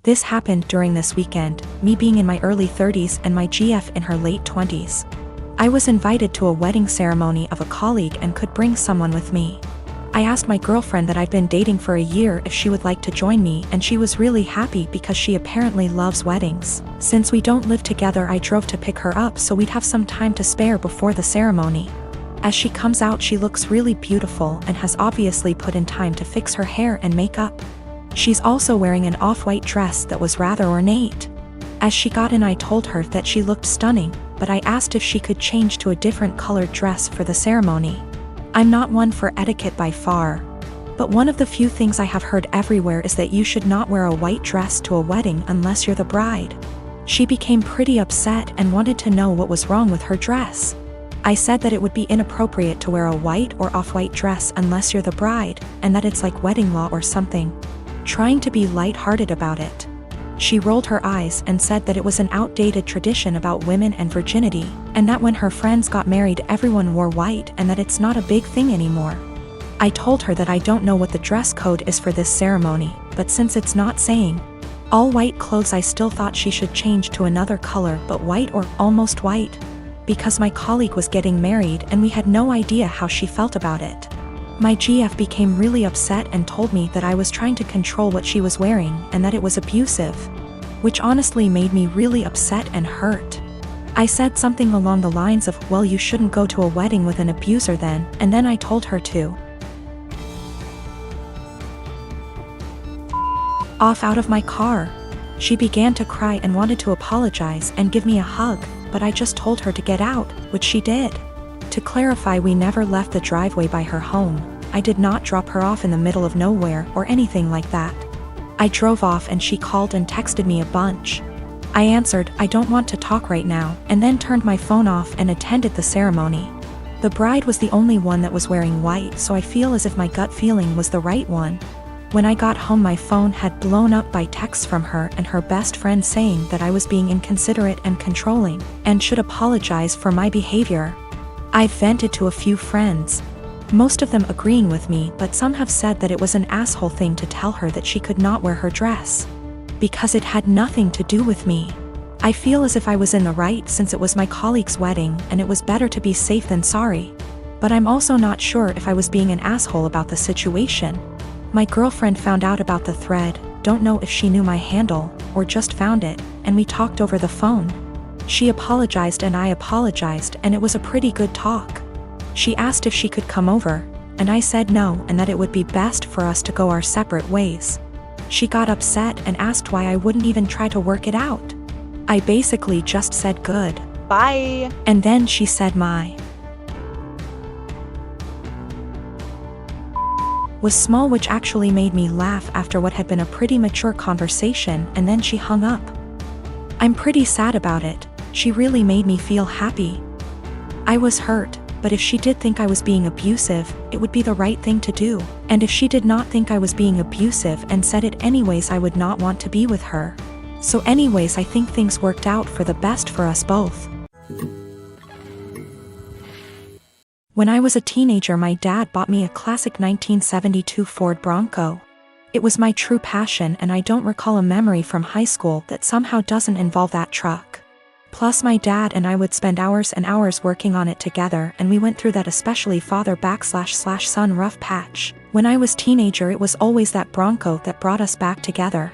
This happened during this weekend, me being in my early 30s and my GF in her late 20s. I was invited to a wedding ceremony of a colleague and could bring someone with me. I asked my girlfriend that I've been dating for a year if she would like to join me, and she was really happy because she apparently loves weddings. Since we don't live together, I drove to pick her up so we'd have some time to spare before the ceremony. As she comes out, she looks really beautiful and has obviously put in time to fix her hair and makeup. She's also wearing an off-white dress that was rather ornate. As she got in, I told her that she looked stunning, but I asked if she could change to a different colored dress for the ceremony. I'm not one for etiquette by far, but one of the few things I have heard everywhere is that you should not wear a white dress to a wedding unless you're the bride. She became pretty upset and wanted to know what was wrong with her dress. I said that it would be inappropriate to wear a white or off-white dress unless you're the bride, and that it's like wedding law or something. Trying to be light-hearted about it. She rolled her eyes and said that it was an outdated tradition about women and virginity, and that when her friends got married everyone wore white and that it's not a big thing anymore. I told her that I don't know what the dress code is for this ceremony, but since it's not saying all white clothes, I still thought she should change to another color, but white or almost white, because my colleague was getting married and we had no idea how she felt about it. My GF became really upset and told me that I was trying to control what she was wearing and that it was abusive, which honestly made me really upset and hurt. I said something along the lines of, well, you shouldn't go to a wedding with an abuser then, and then I told her to off out of my car. She began to cry and wanted to apologize and give me a hug, but I just told her to get out, which she did. To clarify, we never left the driveway by her home. I did not drop her off in the middle of nowhere or anything like that. I drove off and she called and texted me a bunch. I answered, I don't want to talk right now, and then turned my phone off and attended the ceremony. The bride was the only one that was wearing white, so I feel as if my gut feeling was the right one. When I got home, my phone had blown up by texts from her and her best friend saying that I was being inconsiderate and controlling, and should apologize for my behavior. I've vented to a few friends, most of them agreeing with me, but some have said that it was an asshole thing to tell her that she could not wear her dress, because it had nothing to do with me. I feel as if I was in the right since it was my colleague's wedding and it was better to be safe than sorry. But I'm also not sure if I was being an asshole about the situation. My girlfriend found out about the thread, don't know if she knew my handle, or just found it, and we talked over the phone. She apologized and I apologized, and it was a pretty good talk. She asked if she could come over, and I said no and that it would be best for us to go our separate ways. She got upset and asked why I wouldn't even try to work it out. I basically just said good. Bye. And then she said my was small, which actually made me laugh after what had been a pretty mature conversation, and then she hung up. I'm pretty sad about it. She really made me feel happy. I was hurt, but if she did think I was being abusive, it would be the right thing to do. And if she did not think I was being abusive and said it anyways, I would not want to be with her. So anyways, I think things worked out for the best for us both. When I was a teenager, my dad bought me a classic 1972 Ford Bronco. It was my true passion, and I don't recall a memory from high school that somehow doesn't involve that truck. Plus, my dad and I would spend hours and hours working on it together, and we went through that especially father/son rough patch. When I was teenager, it was always that Bronco that brought us back together.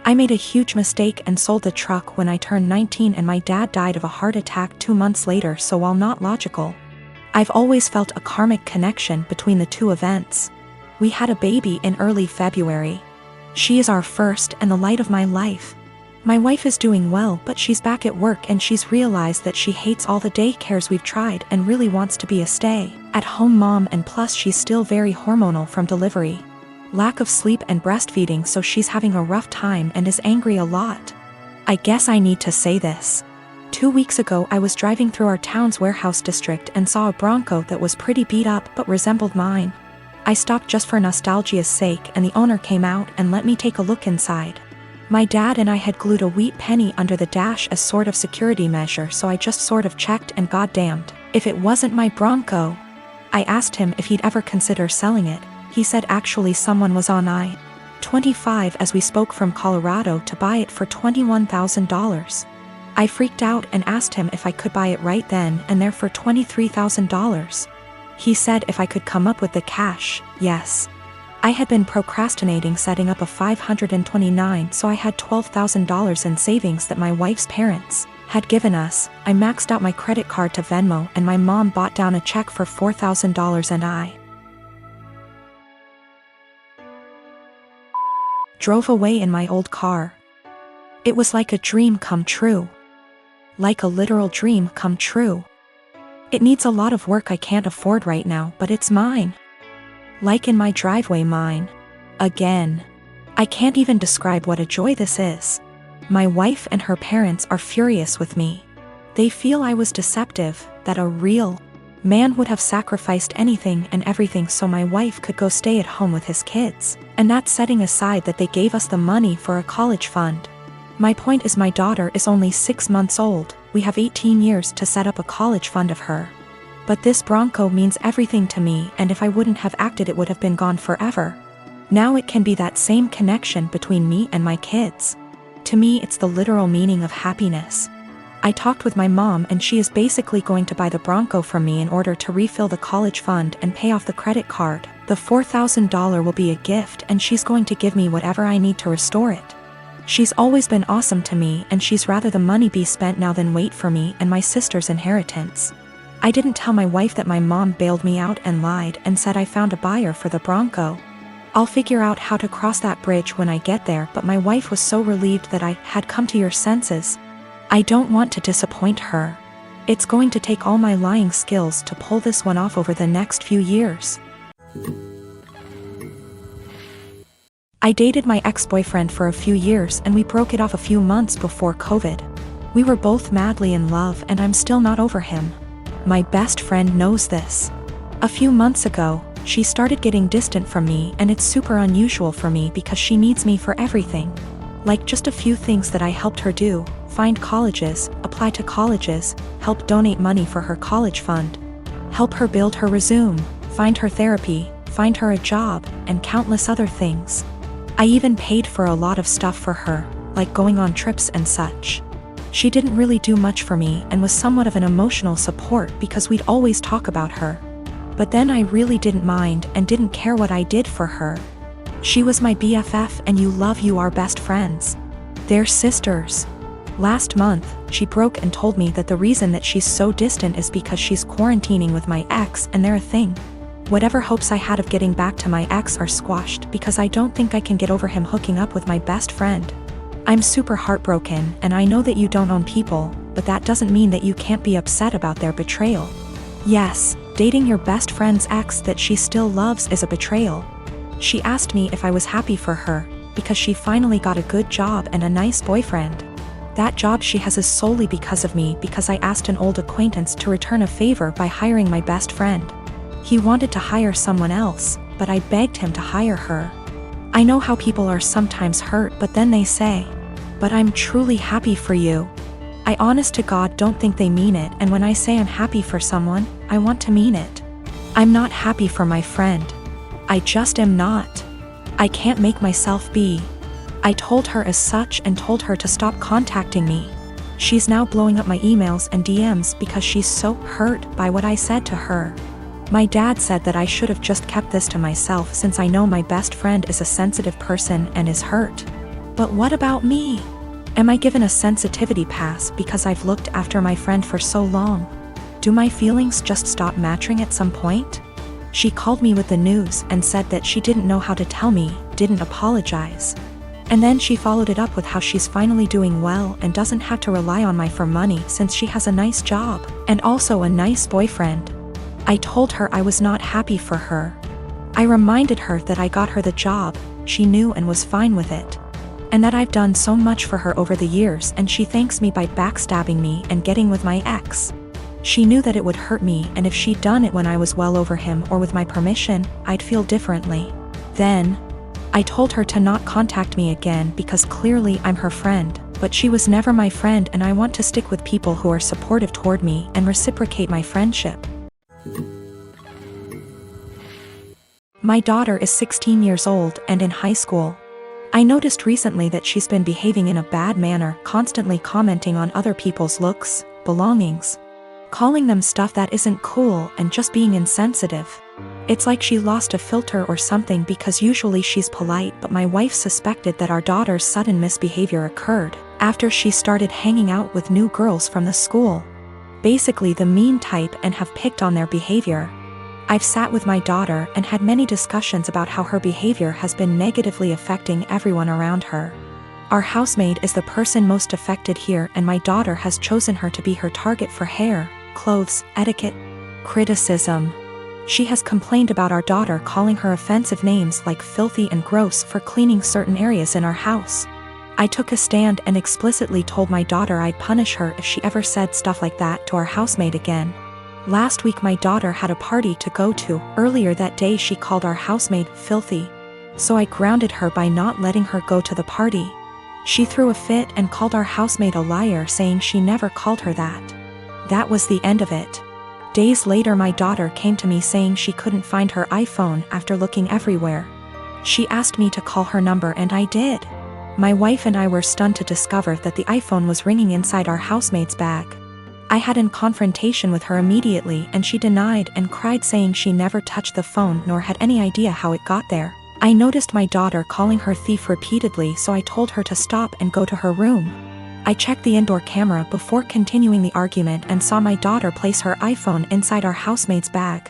I made a huge mistake and sold the truck when I turned 19, and my dad died of a heart attack 2 months later, so while not logical, I've always felt a karmic connection between the two events. We had a baby in early February. She is our first and the light of my life. My wife is doing well, but she's back at work and she's realized that she hates all the daycares we've tried and really wants to be a stay-at-home mom, and plus she's still very hormonal from delivery, lack of sleep and breastfeeding, so she's having a rough time and is angry a lot. I guess I need to say this. 2 weeks ago I was driving through our town's warehouse district and saw a Bronco that was pretty beat up but resembled mine. I stopped just for nostalgia's sake, and the owner came out and let me take a look inside. My dad and I had glued a wheat penny under the dash as sort of security measure, so I just sort of checked, and goddamned if it wasn't my Bronco. I asked him if he'd ever consider selling it. He said actually someone was on 25 as we spoke from Colorado to buy it for $21,000. I freaked out and asked him if I could buy it right then and there for $23,000. He said if I could come up with the cash, yes. I had been procrastinating setting up a $529, so I had $12,000 in savings that my wife's parents had given us. I maxed out my credit card to Venmo and my mom bought down a check for $4,000 and I drove away in my old car. It was like a dream come true. Like a literal dream come true. It needs a lot of work I can't afford right now, but it's mine. Like in my driveway, mine. Again. I can't even describe what a joy this is. My wife and her parents are furious with me. They feel I was deceptive, that a real man would have sacrificed anything and everything so my wife could go stay at home with his kids, and that's setting aside that they gave us the money for a college fund. My point is my daughter is only 6 months old, we have 18 years to set up a college fund of her. But this Bronco means everything to me, and if I wouldn't have acted it would have been gone forever. Now it can be that same connection between me and my kids. To me it's the literal meaning of happiness. I talked with my mom and she is basically going to buy the Bronco from me in order to refill the college fund and pay off the credit card. The $4,000 will be a gift and she's going to give me whatever I need to restore it. She's always been awesome to me and she's rather the money be spent now than wait for me and my sister's inheritance. I didn't tell my wife that my mom bailed me out and lied and said I found a buyer for the Bronco. I'll figure out how to cross that bridge when I get there, but my wife was so relieved that I had come to your senses. I don't want to disappoint her. It's going to take all my lying skills to pull this one off over the next few years. I dated my ex-boyfriend for a few years and we broke it off a few months before COVID. We were both madly in love and I'm still not over him. My best friend knows this. A few months ago, she started getting distant from me and it's super unusual for me because she needs me for everything. Like just a few things that I helped her do: find colleges, apply to colleges, help donate money for her college fund, help her build her resume, find her therapy, find her a job, and countless other things. I even paid for a lot of stuff for her, like going on trips and such. She didn't really do much for me and was somewhat of an emotional support because we'd always talk about her. But then I really didn't mind and didn't care what I did for her. She was my BFF and you are best friends. They're sisters. Last month, she broke and told me that the reason that she's so distant is because she's quarantining with my ex and they're a thing. Whatever hopes I had of getting back to my ex are squashed because I don't think I can get over him hooking up with my best friend. I'm super heartbroken and I know that you don't own people, but that doesn't mean that you can't be upset about their betrayal. Yes, dating your best friend's ex that she still loves is a betrayal. She asked me if I was happy for her, because she finally got a good job and a nice boyfriend. That job she has is solely because of me, because I asked an old acquaintance to return a favor by hiring my best friend. He wanted to hire someone else, but I begged him to hire her. I know how people are sometimes hurt, but then they say, "But I'm truly happy for you." I honest to God don't think they mean it, and when I say I'm happy for someone, I want to mean it. I'm not happy for my friend. I just am not. I can't make myself be. I told her as such and told her to stop contacting me. She's now blowing up my emails and DMs because she's so hurt by what I said to her. My dad said that I should have just kept this to myself since I know my best friend is a sensitive person and is hurt. But what about me? Am I given a sensitivity pass because I've looked after my friend for so long? Do my feelings just stop matching at some point? She called me with the news and said that she didn't know how to tell me, didn't apologize. And then she followed it up with how she's finally doing well and doesn't have to rely on me for money since she has a nice job, and also a nice boyfriend. I told her I was not happy for her. I reminded her that I got her the job, she knew and was fine with it. And that I've done so much for her over the years, and she thanks me by backstabbing me and getting with my ex. She knew that it would hurt me, and if she'd done it when I was well over him or with my permission, I'd feel differently. Then, I told her to not contact me again because clearly I'm her friend, but she was never my friend and I want to stick with people who are supportive toward me and reciprocate my friendship. My daughter is 16 years old and in high school. I noticed recently that she's been behaving in a bad manner, constantly commenting on other people's looks, belongings, calling them stuff that isn't cool, and just being insensitive. It's like she lost a filter or something, because usually she's polite, but my wife suspected that our daughter's sudden misbehavior occurred after she started hanging out with new girls from the school. Basically the mean type, and have picked on their behavior. I've sat with my daughter and had many discussions about how her behavior has been negatively affecting everyone around her. Our housemaid is the person most affected here, and my daughter has chosen her to be her target for hair, clothes, etiquette, criticism. She has complained about our daughter calling her offensive names like filthy and gross for cleaning certain areas in our house. I took a stand and explicitly told my daughter I'd punish her if she ever said stuff like that to our housemaid again. Last week my daughter had a party to go to. Earlier that day she called our housemaid filthy, so I grounded her by not letting her go to the party. She threw a fit and called our housemaid a liar, saying she never called her that. That was the end of it. Days later my daughter came to me saying she couldn't find her iPhone after looking everywhere. She asked me to call her number and I did. My wife and I were stunned to discover that the iPhone was ringing inside our housemaid's bag. I had in confrontation with her immediately, and she denied and cried, saying she never touched the phone nor had any idea how it got there. I noticed my daughter calling her thief repeatedly, so I told her to stop and go to her room. I checked the indoor camera before continuing the argument and saw my daughter place her iPhone inside our housemaid's bag.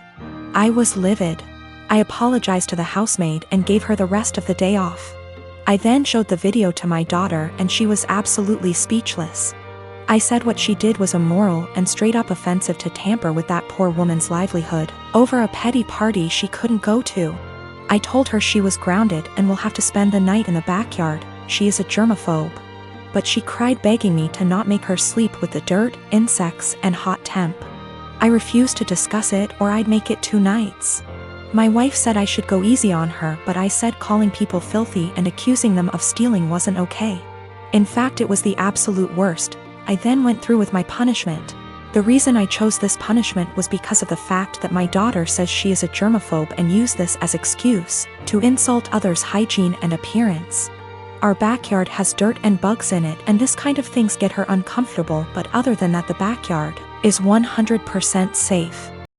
I was livid. I apologized to the housemaid and gave her the rest of the day off. I then showed the video to my daughter and she was absolutely speechless. I said what she did was immoral and straight up offensive, to tamper with that poor woman's livelihood over a petty party she couldn't go to. I told her she was grounded and will have to spend the night in the backyard. She is a germaphobe. But she cried, begging me to not make her sleep with the dirt, insects, and hot temp. I refused to discuss it or I'd make it 2 nights. My wife said I should go easy on her, but I said calling people filthy and accusing them of stealing wasn't okay. In fact, it was the absolute worst. I then went through with my punishment. The reason I chose this punishment was because of the fact that my daughter says she is a germaphobe and used this as excuse to insult others' hygiene and appearance. Our backyard has dirt and bugs in it, and this kind of things get her uncomfortable, but other than that the backyard is 100% safe.